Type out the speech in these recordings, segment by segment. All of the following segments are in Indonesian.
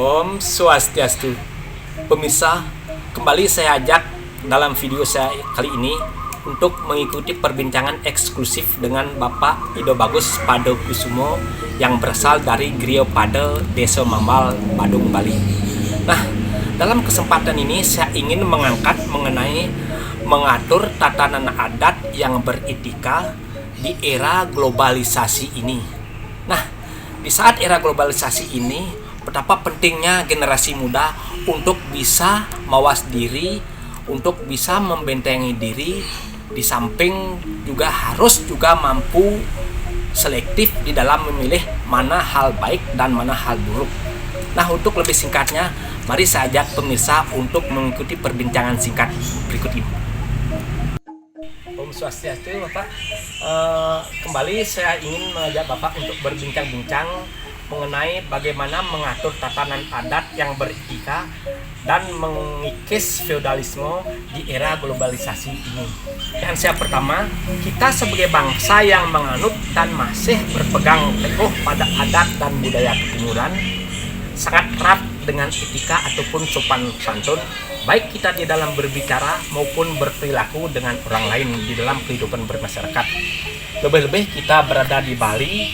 Om Swastiastu. Pemirsa, kembali saya ajak dalam video saya kali ini untuk mengikuti perbincangan eksklusif dengan Bapak Ido Bagus Padokusumo yang berasal dari Griyo Pade, Desa Mambal, Badung, Bali. Nah, dalam kesempatan ini saya ingin mengangkat mengenai mengatur tatanan adat yang beretika di era globalisasi ini. Nah, di saat era globalisasi ini, betapa pentingnya generasi muda untuk bisa mawas diri, untuk bisa membentengi diri, di samping juga harus juga mampu selektif di dalam memilih mana hal baik dan mana hal buruk. Nah, untuk lebih singkatnya, mari saya ajak pemirsa untuk mengikuti perbincangan singkat berikut ini. Om Swastiastu, Bapak. Kembali saya ingin mengajak Bapak untuk berbincang-bincang mengenai bagaimana mengatur tatanan adat yang beretika dan mengikis feodalisme di era globalisasi ini. Yang saya pertama, kita sebagai bangsa yang menganut dan masih berpegang teguh pada adat dan budaya ketimuran, sangat erat dengan etika ataupun sopan santun, baik kita di dalam berbicara maupun berperilaku dengan orang lain di dalam kehidupan bermasyarakat. Lebih-lebih kita berada di Bali.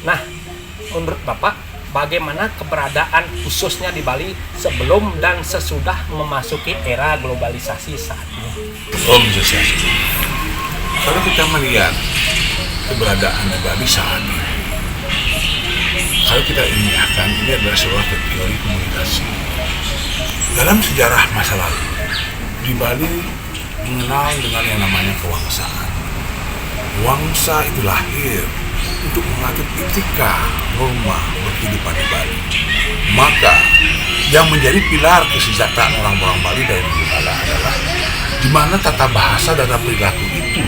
Nah, menurut Bapak, bagaimana keberadaan khususnya di Bali sebelum dan sesudah memasuki era globalisasi saat ini? Om Swastiastu. Kalau kita melihat keberadaan di Bali saat ini, kalau kita indahkan, ini adalah sebuah teori komunikasi. Dalam sejarah masa lalu, di Bali mengenal dengan yang namanya kewangsaan. Wangsa itu lahir untuk mengatur etika, norma berkehidupan di Bali. Maka yang menjadi pilar kesejahteraan orang-orang Bali dari dulu kala adalah di mana tata bahasa dan perilaku itu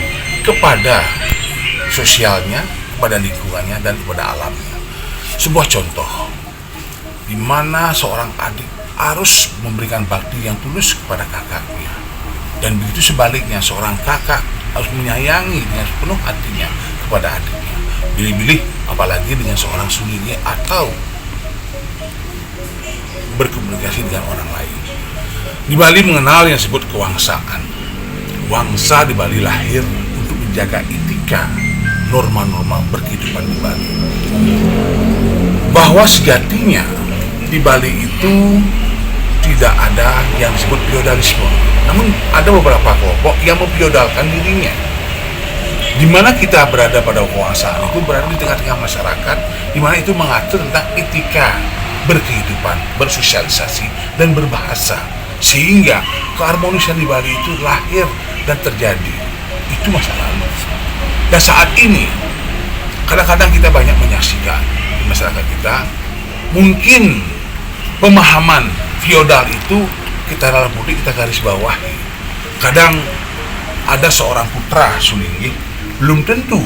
kepada sosialnya, kepada lingkungannya, dan kepada alamnya. Sebuah contoh di mana seorang adik harus memberikan bakti yang tulus kepada kakaknya, dan begitu sebaliknya seorang kakak harus menyayangi dengan sepenuh hatinya kepada adiknya. Pilih-pilih apalagi dengan seorang sulingnya atau berkomunikasi dengan orang lain. Di Bali mengenal yang disebut kewangsaan. Wangsa di Bali lahir untuk menjaga etika, norma-norma berkehidupan di Bali. Bahwa sejatinya di Bali itu tidak ada yang disebut feodalisme. Namun ada beberapa kelompok yang memfeodalkan dirinya. Di mana kita berada pada kekuasaan itu berada di tengah-tengah masyarakat, di mana itu mengatur tentang etika berkehidupan, bersosialisasi, dan berbahasa, sehingga keharmonisan di Bali itu lahir dan terjadi. Itu masa lalu. Dan saat ini kadang-kadang kita banyak menyaksikan di masyarakat kita, mungkin pemahaman feodal itu kita dalam putih kita garis bawahi. Kadang ada seorang putra Sulinggih, belum tentu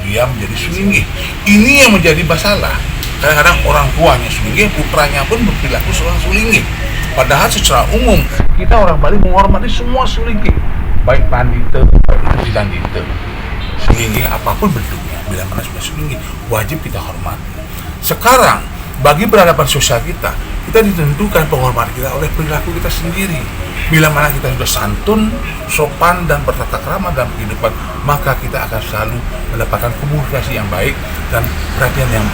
dia menjadi Sulinggih. Ini yang menjadi masalah. Kadang-kadang orang tuanya Sulinggih, putranya pun berperilaku seorang Sulinggih. Padahal secara umum kita orang Bali menghormati semua Sulinggih, baik Pandita, baik Pandita. Sulinggih apapun bentuknya, bila mana sudah Sulinggih, wajib kita hormati. Sekarang bagi peradaban sosial kita ditentukan penghormatan kita oleh perilaku kita sendiri. Bila mana kita sudah santun, sopan, dan bertata krama dalam kehidupan, maka kita akan selalu mendapatkan komunikasi yang baik dan perhatian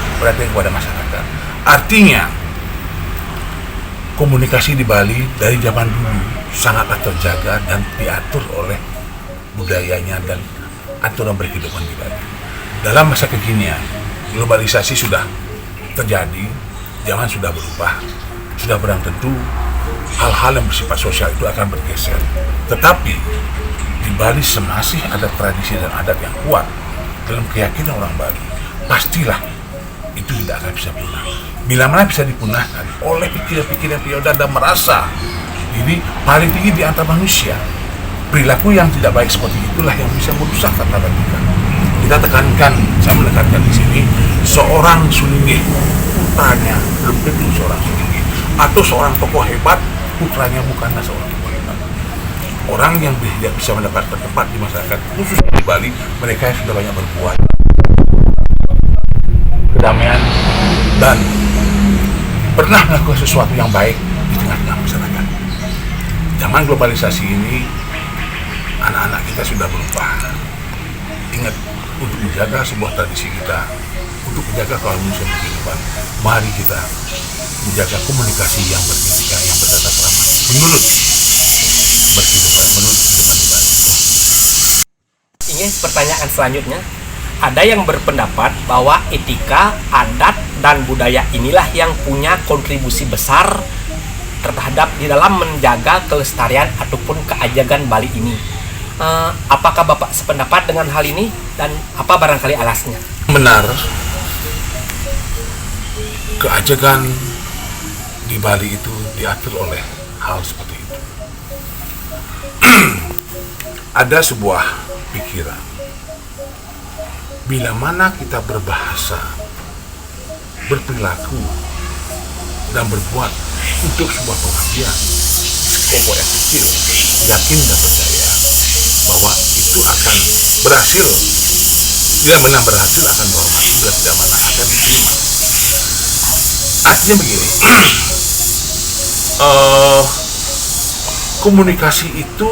kepada masyarakat. Artinya, komunikasi di Bali dari zaman dulu sangatlah terjaga dan diatur oleh budayanya dan aturan berkehidupan di Bali. Dalam masa kekinian, globalisasi sudah terjadi, zaman sudah berubah, sudah barang tentu hal-hal yang bersifat sosial itu akan bergeser. Tetapi di Bali masih ada tradisi dan adat yang kuat dalam keyakinan orang Bali. Pastilah itu tidak akan bisa punah. Bila mana bisa dipunahkan oleh pikiran-pikiran feodal dan merasa diri paling tinggi di antara manusia, perilaku yang tidak baik seperti itulah yang bisa merusak tatanan kita. Kita tekankan, saya menekankan di sini, seorang Sulinggih putranya belum tentu seorang Sulinggih, atau seorang tokoh hebat putranya bukanlah seorang tokoh hebat. Orang yang tidak bisa mendapatkan tempat di masyarakat, khususnya di Bali, mereka yang sudah banyak berbuat kedamaian dan pernah melakukan sesuatu yang baik di tengah-tengah masyarakat. Zaman globalisasi ini, anak-anak kita sudah berubah. Ingat, untuk menjaga sebuah tradisi kita, untuk menjaga keharmonisan kehidupan, mari kita menjaga komunikasi yang beretika, yang bertata krama menurut kehidupan di Bali. Ini pertanyaan selanjutnya. Ada yang berpendapat bahwa etika, adat, dan budaya inilah yang punya kontribusi besar terhadap di dalam menjaga kelestarian ataupun keajagan Bali ini. Apakah Bapak sependapat dengan hal ini dan apa barangkali alasnya? Benar, keajagan di Bali itu diatur oleh hal seperti itu. Ada sebuah pikiran, bila mana kita berbahasa, berperilaku, dan berbuat untuk sebuah pengabdian, kelompok yang kecil, yakin dan percaya bahwa itu akan berhasil. Bila mana berhasil akan dihormati, bila tidak mana akan diterima. Artinya begini, komunikasi itu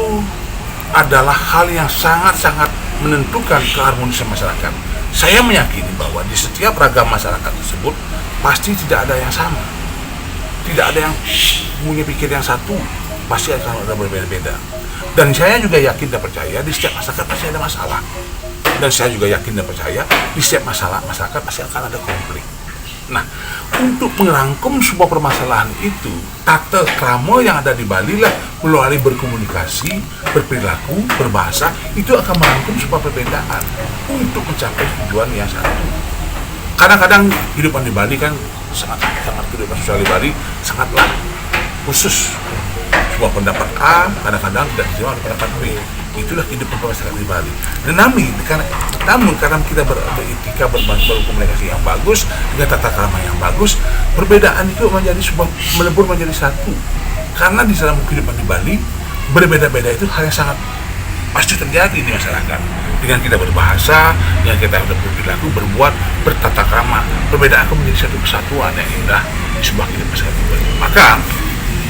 adalah hal yang sangat-sangat menentukan keharmonisan masyarakat. Saya meyakini bahwa di setiap ragam masyarakat tersebut pasti tidak ada yang sama, tidak ada yang punya pikir yang satu, pasti akan ada berbeda-beda. Dan saya juga yakin dan percaya di setiap masyarakat pasti ada masalah. Dan saya juga yakin dan percaya di setiap masyarakat pasti akan ada konflik. Nah, untuk merangkum sebuah permasalahan itu, tata krama yang ada di Bali lah melalui berkomunikasi, berperilaku, berbahasa, itu akan merangkum sebuah perbedaan untuk mencapai tujuan yang satu. Kadang-kadang kehidupan di Bali kan sangat kehidupan sosial di Bali sangatlah khusus. Sebuah pendapat A kadang-kadang tidak diterima oleh pendapat B. Itulah kehidupan masyarakat di Bali. Namun karena kita beretika, berkomunikasi yang bagus, dengan tata krama yang bagus, perbedaan itu melebur menjadi satu. Karena di dalam kehidupan di Bali, berbeda-beda itu hal yang sangat pasti terjadi di masyarakat. Dengan kita berbahasa, dengan kita berperilaku, berbuat, bertata krama, perbedaan akan menjadi satu kesatuan yang indah di sebuah kehidupan masyarakat di Bali. Maka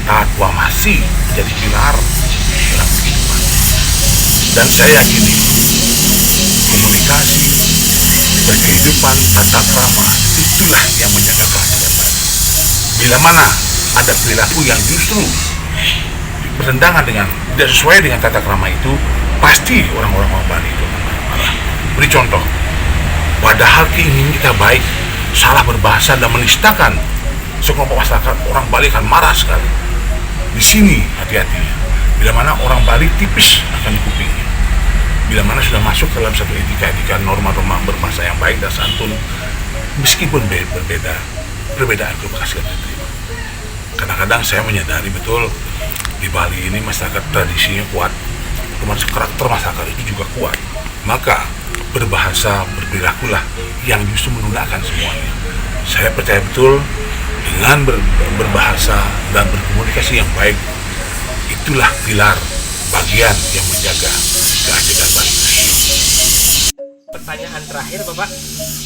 tatwa masih menjadi pilar dalam kehidupan. Dan saya yakin komunikasi, berkehidupan, tata krama itulah yang menjaga kehidupan Bali. Bila mana ada perilaku yang justru bertentangan dengan, tidak sesuai dengan tata krama itu, pasti orang-orang Bali itu akan marah. Beri contoh, padahal keinginan kita baik, salah berbahasa dan menistakan sekelompok masyarakat, orang Bali akan marah sekali. Di sini hati-hati. Bila mana orang Bali tipis akan di kupingnya. Bila mana sudah masuk dalam satu etika norma-norma berbahasa yang baik dan santun, meskipun berbeda, perbedaan itu pasti akan diterima. Kadang-kadang saya menyadari betul di Bali ini masyarakat tradisinya kuat, termasuk karakter masyarakat itu juga kuat. Maka berbahasa, berperilakulah yang justru menundukkan semuanya. Saya percaya betul dengan berbahasa dan berkomunikasi yang baik, itulah pilar bagian yang menjaga keajakan Bali. Pertanyaan terakhir Bapak,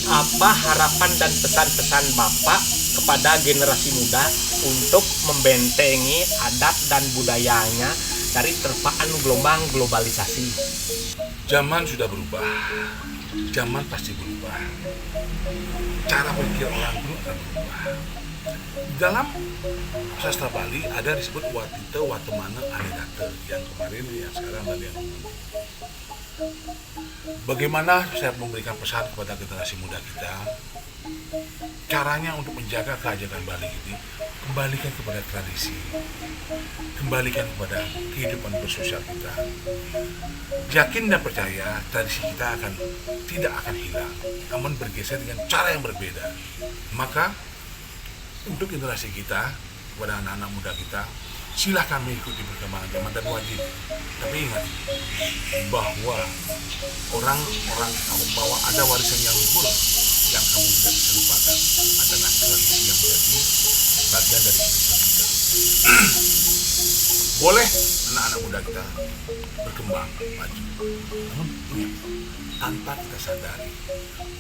apa harapan dan pesan-pesan Bapak kepada generasi muda untuk membentengi adat dan budayanya dari terpaan gelombang globalisasi? Zaman sudah berubah, zaman pasti berubah, cara berpikir orang dulu akan berubah. Dalam sastra Bali ada disebut watite, watemana, anedate, yang kemarin, yang sekarang, dan yang dulu. Bagaimana saya memberikan pesan kepada generasi muda kita, caranya untuk menjaga keajakan Bali ini, kembalikan kepada tradisi, kembalikan kepada kehidupan bersosial kita. Yakin dan percaya tradisi kita tidak akan hilang, namun bergeser dengan cara yang berbeda. Maka untuk generasi kita, kepada anak-anak muda kita, silakan mengikuti perkembangan zaman dan wajib. Tapi ingat bahwa bahwa ada warisan yang luhur yang kamu tidak bisa lupakan, adalah tradisi yang menjadi bagian dari kehidupan kita. boleh anak-anak muda kita berkembang maju. Namun ingat, tanpa kita sadari,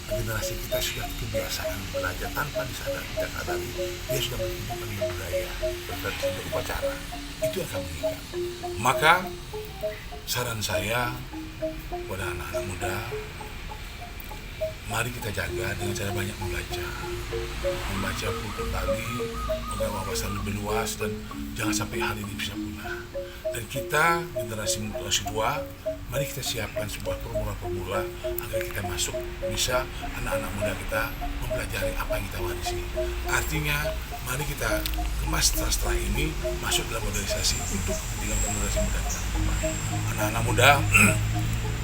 generasi kita sudah kebiasaan belajar tanpa disadari, kita sadari dia sudah berkehidupan dengan budaya, bertradisi, berupacara. Itu yang kami inginkan. Maka saran saya kepada anak-anak muda, mari kita jaga dengan cara banyak membaca buku kali, agar wawasan lebih luas, dan jangan sampai hal ini bisa punah. Dan kita generasi tua, mari kita siapkan sebuah formula-formula agar kita masuk, bisa anak-anak muda kita mempelajari apa yang kita warisi. Artinya mari kita kemas sastra ini masuk dalam modernisasi untuk kepentingan generasi muda kita. Anak-anak muda,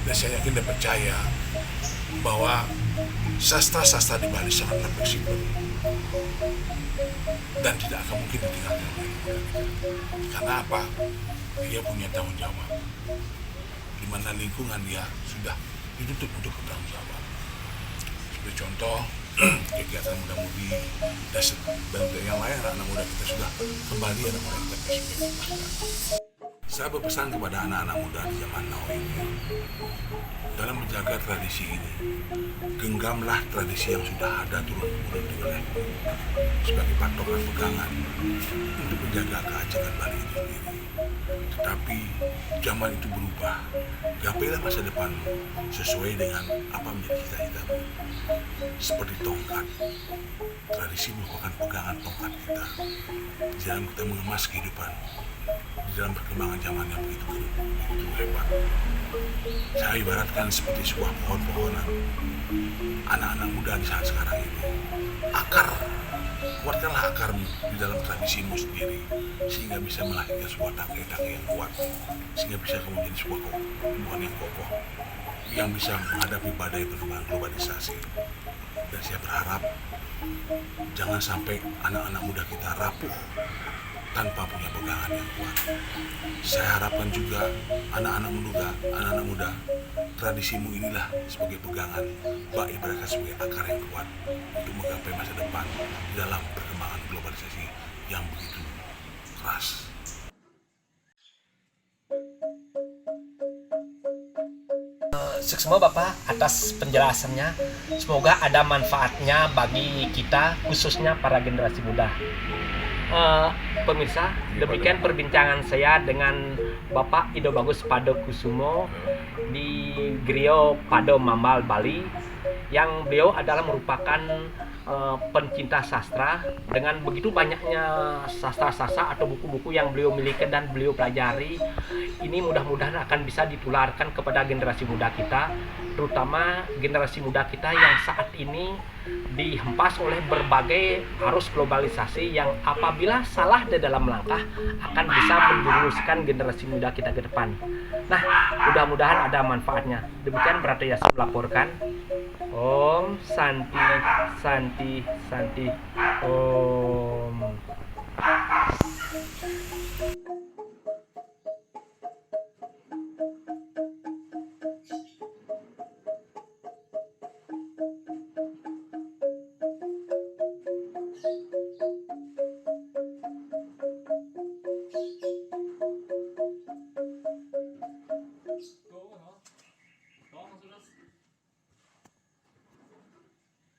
dan saya yakin dan percaya bahwa sastra-sastra di Bali sangatlah fleksibel dan tidak akan mungkin ditinggalkan oleh muda kita. Karena apa? Dia punya tanggung jawab, di mana lingkungan dia sudah dituntut untuk bertanggung jawab. Sebagai contoh, kegiatan muda-mudi dan yang lain, anak-anak muda kita sudah kembali, anak muda kita PSBB. Saya berpesan kepada anak-anak muda di zaman now ini, dalam menjaga tradisi ini, genggamlah tradisi yang sudah ada turun-temurun di wilayahmu sebagai patokan pegangan untuk menjaga keajekan Bali itu sendiri. Tetapi zaman itu berubah, gapailah masa depanmu sesuai dengan apa menjadi cita-citamu. Seperti tongkat, tradisi merupakan pegangan tongkat kita di dalam kita mengemas kehidupan, di dalam perkembangan zaman yang begitu hebat. Saya ibaratkan seperti sebuah pohon-pohonan. Anak-anak muda di saat sekarang ini, kuatkanlah akarmu di dalam tradisimu sendiri, sehingga bisa melahirkan sebuah tangkai-tangkai yang kuat, sehingga bisa kamu menjadi sebuah tumbuhan yang kokoh yang bisa menghadapi badai perkembangan globalisasi. Dan saya berharap jangan sampai anak-anak muda kita rapuh tanpa punya pegangan yang kuat. Saya harapkan juga anak-anak muda, tradisimu inilah sebagai pegangan, ibaratkan sebagai akar yang kuat untuk menggapai masa depan di dalam perkembangan globalisasi yang begitu keras. Sukses Bapak atas penjelasannya. Semoga ada manfaatnya bagi kita, khususnya para generasi muda. Pemirsa, demikian perbincangan saya dengan Bapak Ido Bagus Padokusumo di Griyo Pado Mambal, Bali, yang beliau adalah merupakan pencinta sastra dengan begitu banyaknya sastra-sastra atau buku-buku yang beliau miliki dan beliau pelajari. Ini mudah-mudahan akan bisa ditularkan kepada generasi muda kita, terutama generasi muda kita yang saat ini dihempas oleh berbagai arus globalisasi yang apabila salah di dalam langkah akan bisa menjerumuskan generasi muda kita ke depan. Nah, mudah-mudahan ada manfaatnya. Demikian berarti saya melaporkan. Om Santi Santi Santi Om.